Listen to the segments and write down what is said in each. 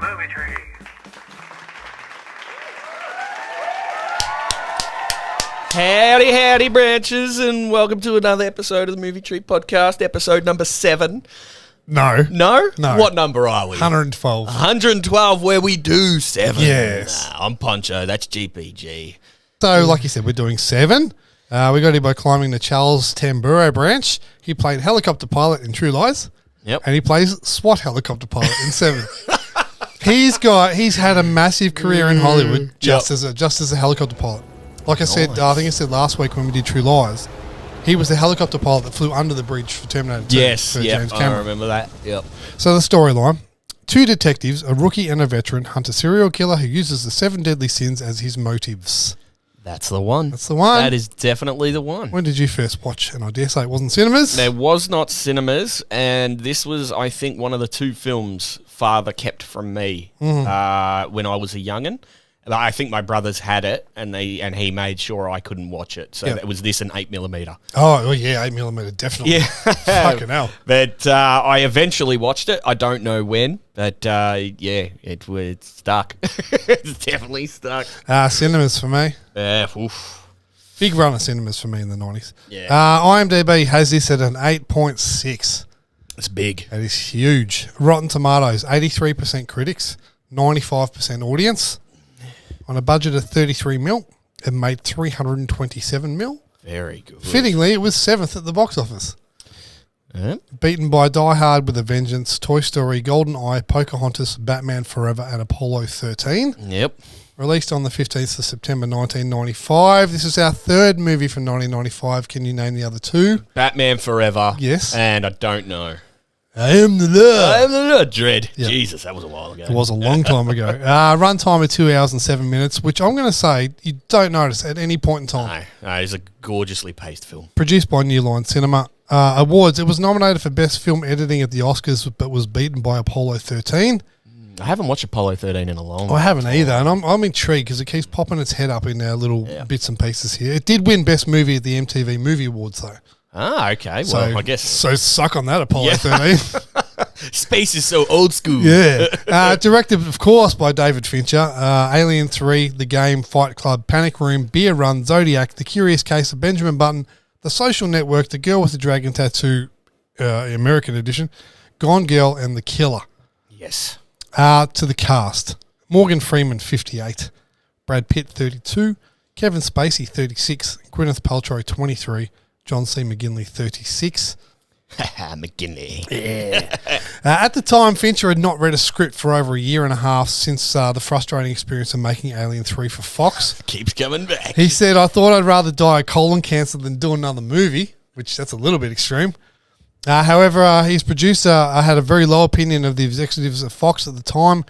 Movie Tree. Howdy, howdy, branches, and welcome to another episode of the Movie Tree Podcast, episode number 7. No. No? No. What number are we? 112. 112, where we do 7. Yes. Nah, I'm Poncho, that's GPG. So, like you said, we're doing 7. We got here by climbing the Charles Tamburo branch. He played helicopter pilot in True Lies. Yep. And he plays SWAT helicopter pilot in 7. He's had a massive career in Hollywood just as a helicopter pilot. Like I said, I think I said last week when we did True Lies, he was the helicopter pilot that flew under the bridge for Terminator 2. Yes, for James I Cameron. remember that. Yep. So the storyline: 2 detectives, a rookie and a veteran, hunt a serial killer who uses the 7 deadly sins as his motives. That's the one. That's the one. That is definitely the one. When did you first watch? And I dare say it wasn't cinemas. There was not cinemas, and this was, I think, one of the 2 films Father kept from me when I was a young'un. I think my brothers had it, and he made sure I couldn't watch it. So it was this an 8mm. Oh, yeah, 8mm, definitely. Yeah. Fucking hell. But I eventually watched it. I don't know when, but it's stuck. It's definitely stuck. Cinemas for me. Yeah, oof. Big run of cinemas for me in the 90s. Yeah. IMDb has this at an 8.6. It's big. That is huge. Rotten Tomatoes, 83% critics, 95% audience. On a budget of 33 mil, it made 327 mil. Very good. Fittingly, it was 7th at the box office. Yep. Beaten by Die Hard with a Vengeance, Toy Story, Golden Eye, Pocahontas, Batman Forever, and Apollo 13. Yep. Released on the 15th of September 1995. This is our 3rd movie from 1995. Can you name the other 2? Batman Forever. Yes. And I don't know. I am the law. I am the Lord. Dread. Yep. Jesus, that was a while ago. It was a long time ago. Runtime of 2 hours and 7 minutes, which I'm going to say you don't notice at any point in time. No, it's a gorgeously paced film. Produced by New Line Cinema. Awards. It was nominated for Best Film Editing at the Oscars, but was beaten by Apollo 13. I haven't watched Apollo 13 in a long I haven't either, and I'm intrigued because it keeps popping its head up in our little bits and pieces here. It did win Best Movie at the MTV Movie Awards, though. Ah, okay. Well, I guess. So suck on that, Apollo 13. Space is so old school. Yeah. Directed, of course, by David Fincher. Alien 3, The Game, Fight Club, Panic Room, Beer Run, Zodiac, The Curious Case of Benjamin Button, The Social Network, The Girl with the Dragon Tattoo, American edition, Gone Girl, and The Killer. Yes. To the cast: Morgan Freeman, 58, Brad Pitt, 32, Kevin Spacey, 36, Gwyneth Paltrow, 23, John C. McGinley, 36. McGinley. Yeah. At the time, Fincher had not read a script for over a year and a half since the frustrating experience of making Alien 3 for Fox. Keeps coming back. He said, "I thought I'd rather die of colon cancer than do another movie," which that's a little bit extreme. However, his producer had a very low opinion of the executives at Fox at the time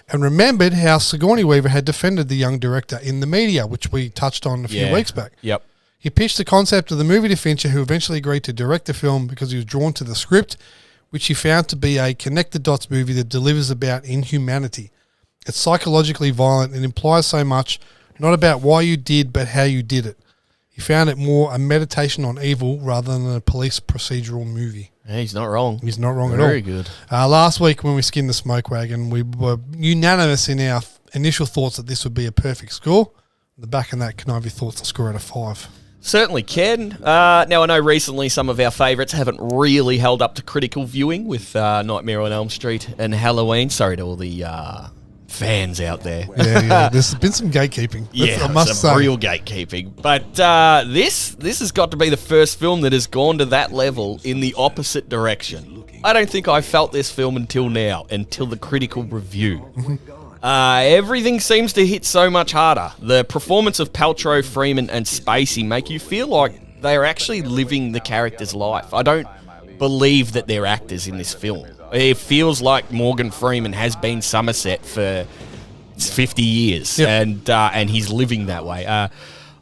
and remembered how Sigourney Weaver had defended the young director in the media, which we touched on a few weeks back. Yep. He pitched the concept of the movie to Fincher, who eventually agreed to direct the film because he was drawn to the script, which he found to be a connect-the-dots movie that delivers about inhumanity. It's psychologically violent and implies so much, not about why you did, but how you did it. He found it more a meditation on evil rather than a police procedural movie. Yeah, he's not wrong. He's not wrong at all. Very good. Last week when we skinned the smoke wagon, we were unanimous in our initial thoughts that this would be a perfect score. The back of that, can I have your thoughts on score out of 5? Certainly can. Now, I know recently some of our favourites haven't really held up to critical viewing with Nightmare on Elm Street and Halloween. Sorry to all the fans out there. Yeah. There's been some gatekeeping. I must say. Real gatekeeping. But this has got to be the first film that has gone to that level in the opposite direction. I don't think I felt this film until now, until the critical review. Everything seems to hit so much harder. The performance of Paltrow, Freeman, and Spacey make you feel like they're actually living the character's life. I don't believe that they're actors in this film. It feels like Morgan Freeman has been Somerset for 50 years, and he's living that way.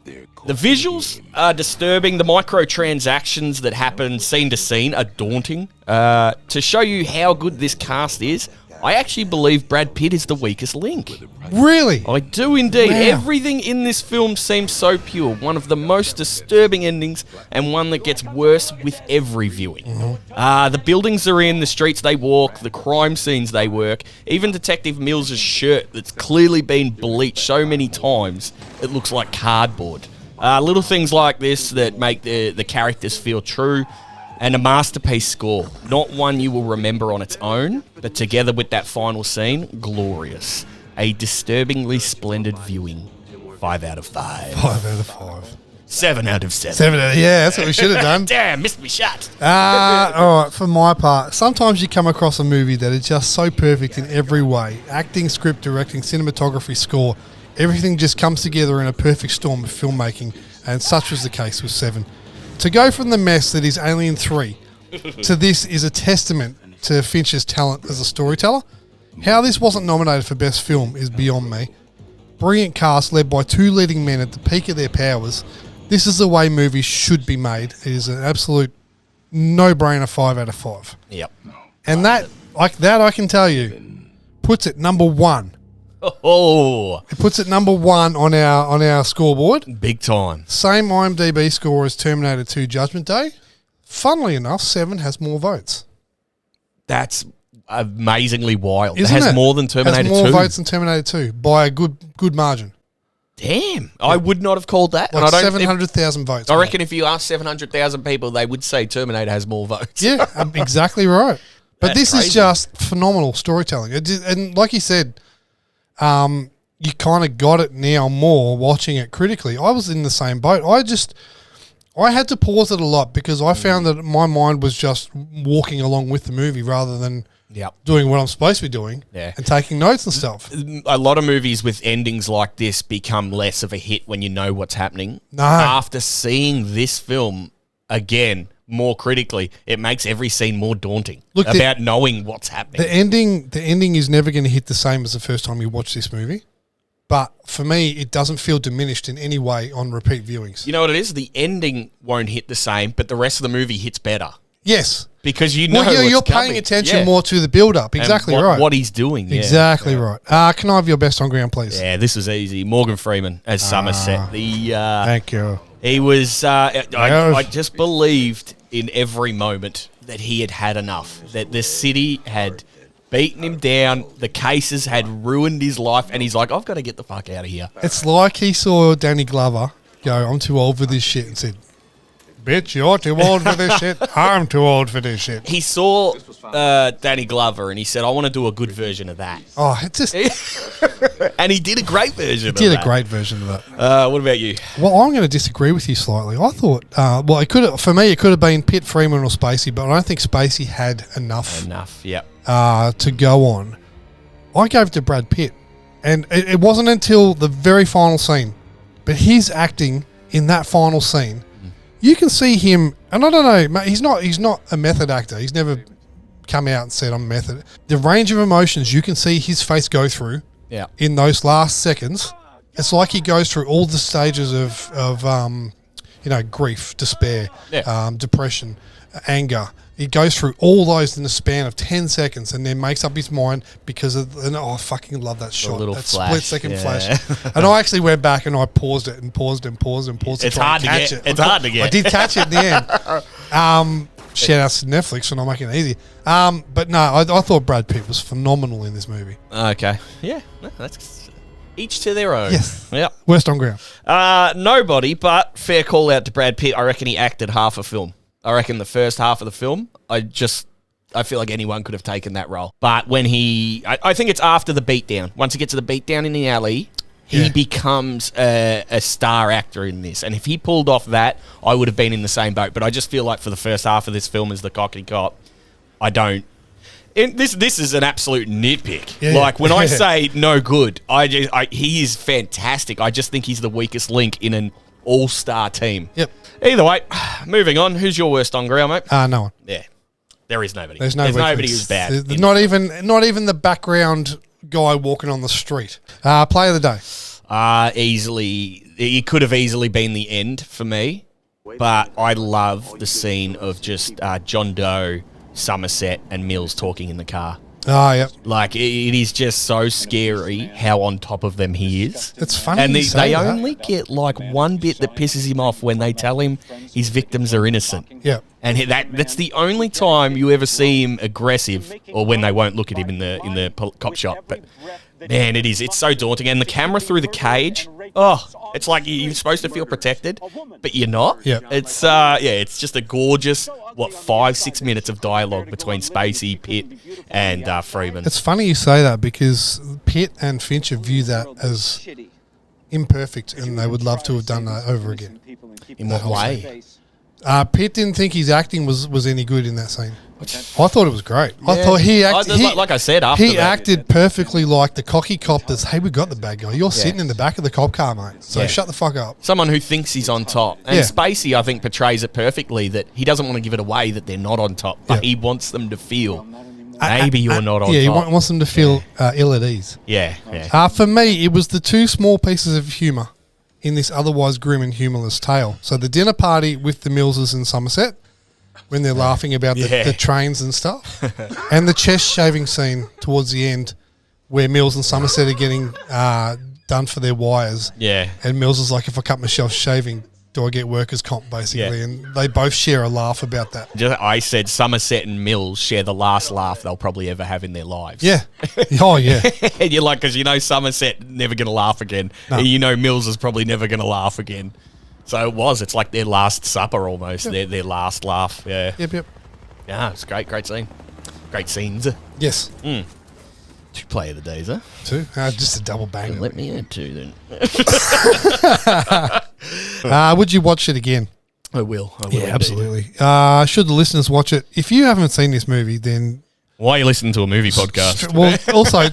The visuals are disturbing. The microtransactions that happen scene to scene are daunting. To show you how good this cast is, I actually believe Brad Pitt is the weakest link. Really? I do indeed. Wow. Everything in this film seems so pure. One of the most disturbing endings, and one that gets worse with every viewing. The buildings they're in, the streets they walk, the crime scenes they work, even Detective Mills' shirt that's clearly been bleached so many times, it looks like cardboard. Little things like this that make the characters feel true. And a masterpiece score. Not one you will remember on its own, but together with that final scene, glorious. A disturbingly splendid viewing. 5 out of 5. 5 out of 5. 7 out of 7. 7 out of, yeah, that's what we should have done. Damn, missed me shot. All right, for my part, sometimes you come across a movie that is just so perfect in every way. Acting, script, directing, cinematography, score. Everything just comes together in a perfect storm of filmmaking, and such was the case with 7. To go from the mess that is Alien 3 to this is a testament to Fincher's talent as a storyteller. How this wasn't nominated for Best Film is beyond me. Brilliant cast led by 2 leading men at the peak of their powers. This is the way movies should be made. It is an absolute no-brainer 5 out of 5. Yep. And that I can tell you, puts it number 1. Oh, It puts it number 1 on our scoreboard. big time. Same IMDb score as Terminator 2 Judgment Day. Funnily enough, 7 has more votes. That's amazingly wild. Isn't it has it? more than Terminator 2. Has more votes than Terminator 2 by a good margin. Damn. I would not have called that. Like and I don't 700,000 votes. I reckon if you ask 700,000 people, they would say Terminator has more votes. Yeah, exactly right. But That's this crazy. is just phenomenal storytelling. And like you said, you kind of got it now more watching it critically. I was in the same boat. I had to pause it a lot because I found that my mind was just walking along with the movie rather than Yep. doing what I'm supposed to be doing and taking notes and stuff. A lot of movies with endings like this become less of a hit when you know what's happening. No. After seeing this film again more critically, it makes every scene more daunting about knowing what's happening. The ending is never going to hit the same as the first time you watch this movie. But for me, it doesn't feel diminished in any way on repeat viewings. You know what it is? The ending won't hit the same, but the rest of the movie hits better. Yes. Because you know you're what's paying coming. attention Yeah. more to the build-up. Exactly And right. What he's doing. Yeah. Exactly right. Can I have your best on ground, please? Yeah, this was easy. Morgan Freeman as Somerset. Thank you. He was. I just believed in every moment that he had enough. That the city had beaten him down. The cases had ruined his life, and he's like, "I've got to get the fuck out of here." It's like he saw Danny Glover go, "I'm too old for this shit," and said, "Bitch, you're too old for this shit. I'm too old for this shit." He saw Danny Glover, and he said, "I want to do a good version of that." Oh, it just And he did a great version. did of a that. great version of that. What about you? Well, I'm going to disagree with you slightly. I thought, it could for me, it could have been Pitt, Freeman, or Spacey, but I don't think Spacey had enough Yep. to go on. I gave it to Brad Pitt, and it wasn't until the very final scene, but his acting in that final scene, you can see him, and I don't know, mate, he's not a method actor. He's never come out and said I'm a method. The range of emotions you can see his face go through. Yeah. In those last seconds, it's like he goes through all the stages of grief, despair, depression, anger. He goes through all those in the span of 10 seconds and then makes up his mind because of, I fucking love that shot. little That flash, split-second yeah. flash. And I actually went back and I paused it and paused and paused and paused It's to try hard and to catch get. it. It's hard to get. I did catch it in the end. Shout out to Netflix for not making it easy. But no, I thought Brad Pitt was phenomenal in this movie. Okay. Yeah. No, that's each to their own. Yes. Yep. Worst on ground. Nobody, but fair call out to Brad Pitt. I reckon he acted half a film. I reckon the first half of the film, I feel like anyone could have taken that role. But when I think it's after the beatdown. Once he gets to the beatdown in the alley, he becomes a star actor in this. And if he pulled off that, I would have been in the same boat. But I just feel like for the first half of this film as the cockney cop, I don't. And this is an absolute nitpick. Yeah. Like, when I say no good, he is fantastic. I just think he's the weakest link in an all-star team. Yep. Either way, moving on. Who's your worst on ground, mate? No one. Yeah. There is nobody. There's nobody who's bad. There's not even the background guy walking on the street. Play of the day. Easily. It could have easily been the end for me. But I love the scene of just John Doe, Somerset, and Mills talking in the car. Oh, yeah. Like, it is just so scary how on top of them he is. It's funny And you say they that. only get, like, one bit that pisses him off when they tell him his victims are innocent. Yeah. And that's the only time you ever see him aggressive, or when they won't look at him in the cop shop. But, man, it's so daunting. And the camera through the cage, it's like you're supposed to feel protected, but you're not. Yeah. It's just a gorgeous, 5-6 minutes of dialogue between Spacey, Pitt, and Freeman. It's funny you say that because Pitt and Fincher view that as imperfect and they would love to have done that over again. In what way? Pitt didn't think his acting was any good in that scene. I thought it was great. I Yeah. thought he like I said, after he that, acted perfectly like the cocky cop that's, hey, we got the bad guy. You're sitting in the back of the cop car, mate. So Yeah. shut the fuck up. someone who thinks he's on top. And Yeah. Spacey, I think, portrays it perfectly, that he doesn't want to give it away that they're not on top, but Yeah. he wants them to feel, maybe you're not on Yeah, he top. wants them to feel ill at ease. Yeah, yeah. For me, it was the two small pieces of humour in this otherwise grim and humourless tale. So the dinner party with the Millses in Somerset, when they're laughing about the trains and stuff, and the chest shaving scene towards the end where Mills and Somerset are getting done for their wires. Yeah. And Mills is like, if I cut myself shaving, do I get workers' comp, basically? Yeah. And they both share a laugh about that. I said Somerset and Mills share the last laugh they'll probably ever have in their lives. Yeah. Oh, yeah. And you're like, because you know Somerset never going to laugh again. No. You know Mills is probably never going to laugh again. So it's like their last supper almost, their last laugh. Yeah. Yep. Yeah, it's great scene. Great scenes. Yes. Two play of the days, huh? Two. Just a double bang. Let me add two then. Would you watch it again? I will. Yeah, indeed. absolutely. Should the listeners watch it? If you haven't seen this movie, then Why are you listening to a movie podcast? well, also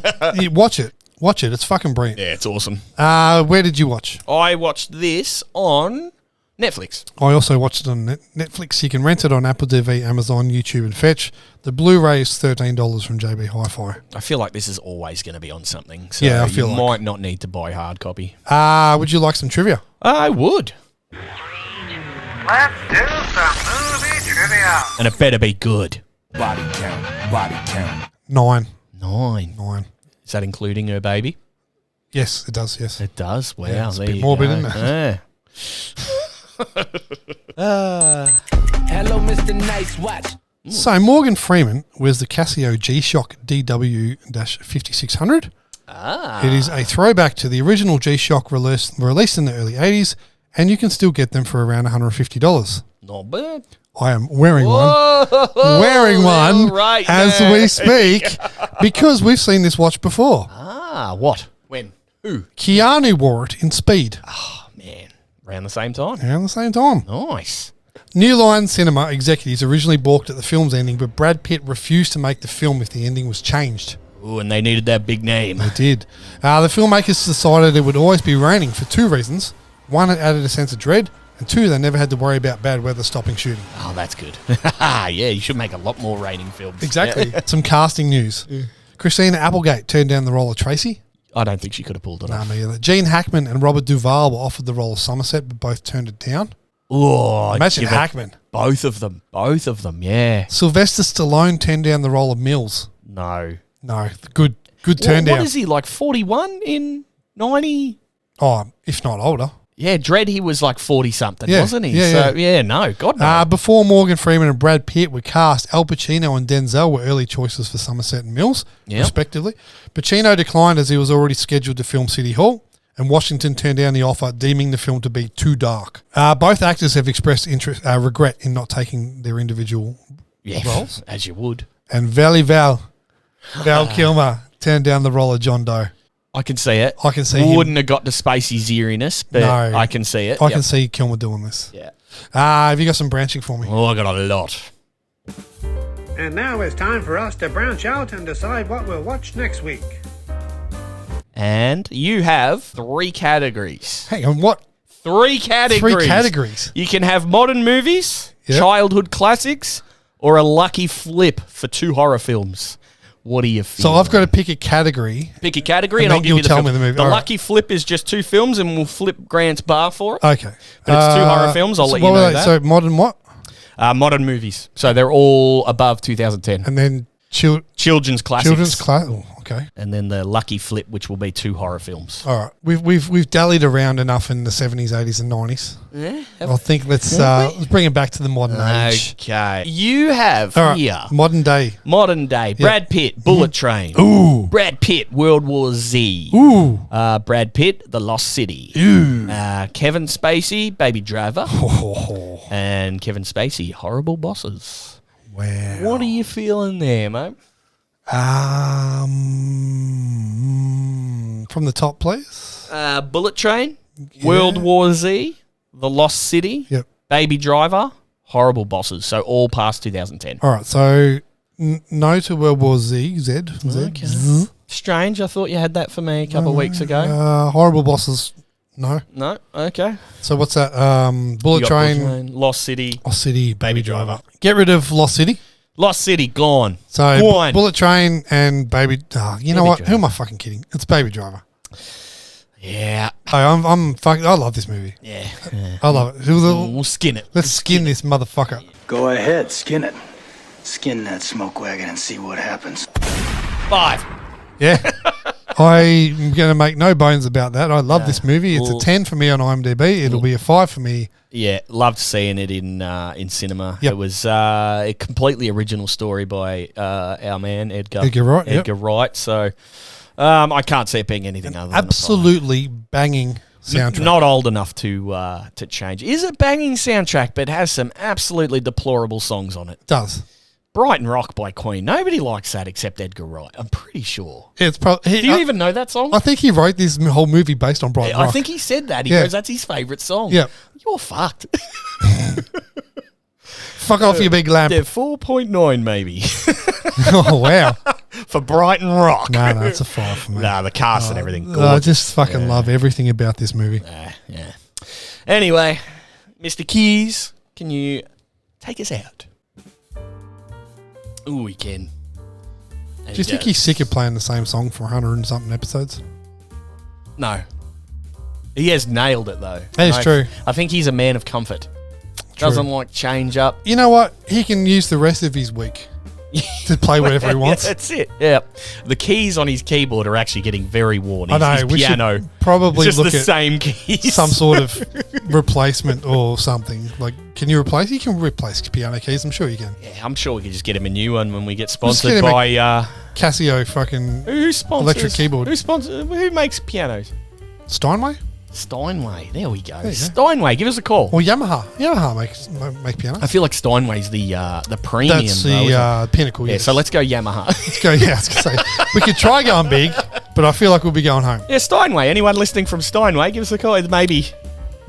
watch it. Watch it. It's fucking brilliant. Yeah, it's awesome. Where did you watch? I watched this on Netflix. I also watched it on Netflix. You can rent it on Apple TV, Amazon, YouTube, and Fetch. The Blu-ray is $13 from JB Hi-Fi. I feel like this is always going to be on something. So Yeah, I feel you like- might not need to buy hard copy. Would you like some trivia? I would. Let's do some movie trivia. And it better be good. Body count. 9. 9. Is that including her baby? Yes, it does. Yes. It does. Wow. Yeah, it's a there bit you morbid, go. isn't it? Yeah. Hello, Mr. Nice Watch. So Morgan Freeman wears the Casio G-Shock DW-5600. It is a throwback to the original G-Shock released in the early 80s, and you can still get them for around $150. Not bad. I am wearing one. Whoa, Wearing one right as there. we speak because we've seen this watch before. What? When? Who? Keanu wore it in Speed Oh, man. Around the same time. around the same time. Nice. New Line Cinema executives originally balked at the film's ending, but Brad Pitt refused to make the film if the ending was changed. Ooh, and they needed that big name. They did. The filmmakers decided it would always be raining for two reasons. One, it added a sense of dread, and two, they never had to worry about bad weather stopping shooting. Oh, that's good. Yeah, you should make a lot more raining films. Exactly. Some casting news. Christina Applegate turned down the role of Tracy. I don't think she could have pulled it off. Me either. Gene Hackman and Robert Duvall were offered the role of Somerset, but both turned it down. Oh, Imagine give it- Hackman. Both of them, yeah. Sylvester Stallone turned down the role of Mills. No. No, good turn down. What is he, like 41 in 90? Oh, if not older. Yeah, Dredd, he was like 40-something, Yeah, wasn't he? yeah, So, no, God no. Before Morgan Freeman and Brad Pitt were cast, Al Pacino and Denzel were early choices for Somerset and Mills, Yep. respectively. Pacino declined as he was already scheduled to film City Hall, and Washington turned down the offer, deeming the film to be too dark. Both actors have expressed regret in not taking their individual roles. As you would. And Val Kilmer turned down the role of John Doe. I can see it. I can see him. Wouldn't have got to Spacey's eeriness, but No. I can see it. I can see Kilmer doing this. Yeah. Have you got some branching for me? Oh, I got a lot. And now it's time for us to branch out and decide what we'll watch next week. And you have 3 categories. Hang on, what? 3 categories. 3 categories. You can have modern movies, Yep. childhood classics, or a lucky flip for 2 horror films. What do you feel? So I've got to pick a category. Pick a category And and I'll then give you'll you the tell film. me the movie. The All right. lucky flip is just 2 films and we'll flip Grant's bar for it. Okay. But it's 2 horror films, I'll let you what know were they? that. So modern what? Modern movies. So they're all above 2010. And then children's classics. Children's class. Oh, okay. And then the lucky flip, which will be 2 horror films. All right. We've dallied around enough in the 70s, 80s, and 90s. Yeah. I think let's bring it back to the modern age. Okay. You have All right. here Modern day. Brad Pitt, Bullet Train. Ooh. Brad Pitt, World War Z. Ooh. Brad Pitt, The Lost City. Ooh. Kevin Spacey, Baby Driver. Oh, And Kevin Spacey, Horrible Bosses. wow. What are you feeling there, mate? From the top, please. Bullet Train, World War Z, The Lost City, Yep. Baby Driver, Horrible Bosses. So all past 2010. All right. So no to World War Z. Z. Okay. Strange. I thought you had that for me a couple of weeks ago. Horrible Bosses. No. No. Okay. So what's that? You Bullet got Train. Lost City, Lost City. Baby Driver. Get rid of Lost City. Lost City gone. So Gone. Bullet Train and Baby. You know Baby what? Driver. Who am I fucking kidding? It's Baby Driver. Yeah. I'm fucking. I love this movie. Yeah. I love it. We'll skin it. Let's skin this motherfucker. Go ahead, skin it. Skin that smoke wagon and see what happens. 5. Yeah. I'm going to make no bones about that. I love this movie. It's a 10 for me on IMDb. It'll be a 5 for me. Yeah, loved seeing it in cinema. Yep. It was a completely original story by our man Edgar Wright, yep. Edgar Wright. So I can't see it being anything other than Absolutely banging soundtrack. not old enough to change. Is a banging soundtrack, but has some absolutely deplorable songs on it. Does. Brighton Rock by Queen. Nobody likes that except Edgar Wright. I'm pretty sure. It's probably. Do you even know that song? I think he wrote this whole movie based on Brighton Rock. I think he said that. He Yeah. goes, that's his favourite song. Yeah. You're fucked. Fuck off, you big lamp. They're 4.9 maybe Oh, wow. for Brighton Rock. No, it's a 5 for me. Nah, the cast and everything. I Gorgeous. just fucking love everything about this movie. Yeah. Anyway, Mr. Keys, can you take us out? Ooh, we can. Do you think he's sick of playing the same song for 100 and something episodes? No. He has nailed it, though. That is true. I think he's a man of comfort. Doesn't like change up. You know what? He can use the rest of his week to play whatever he wants. Yeah, that's it. Yeah. The keys on his keyboard are actually getting very worn. I know. His We piano. should probably It's just look the at same keys. some sort of replacement or something. Like, can you replace? You can replace piano keys. I'm sure you can. Yeah, I'm sure we could just get him a new one when we get get sponsored him by. Casio fucking Who sponsors electric keyboard. Who makes pianos? Steinway Steinway. There we go. There you go. Steinway. Give us a call. or Yamaha. Yamaha make pianos. I feel like Steinway's the premium. That's though, isn't the pinnacle. it? Yeah. Yes. So let's go Yamaha. Let's go. Yeah, I was gonna say we could try going big, but I feel like we'll be going home. Yeah, Steinway. Anyone listening from Steinway, give us a call. Maybe.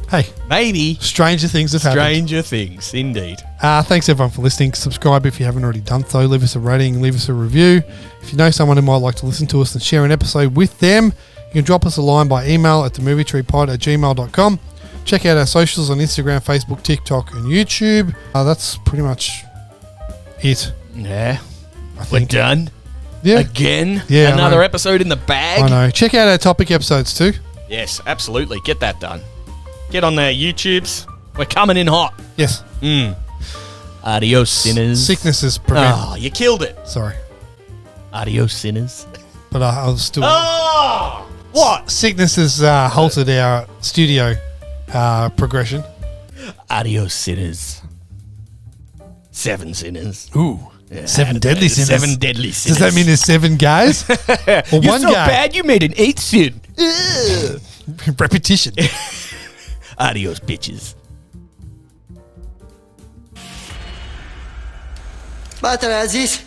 Hey, stranger things have happened. Stranger things, indeed. Thanks everyone for listening. Subscribe if you haven't already done so. Leave us a rating, leave us a review. If you know someone who might like to listen to us and share an episode with them, you can drop us a line by email at themovietreepod@gmail.com. Check out our socials on Instagram, Facebook, TikTok, and YouTube. That's pretty much it. Yeah. I We're think. done. Yeah. Again. Yeah, I Another know. episode in the bag. I know. Check out our topic episodes too. Yes, absolutely. Get that done. Get on their YouTubes. We're coming in hot. Yes. Adios, sinners. Sicknesses prevent. Oh, you killed it. Sorry. Adios, sinners. But I was still. Oh! What? Sickness has halted our studio progression. Adios, sinners. 7 sinners. Ooh. Yeah, 7 deadly sinners. 7 deadly sinners. Does that mean there's 7 guys? Or You're one so guy? bad you made an 8th sin. Repetition. Adios, bitches. Batra Aziz.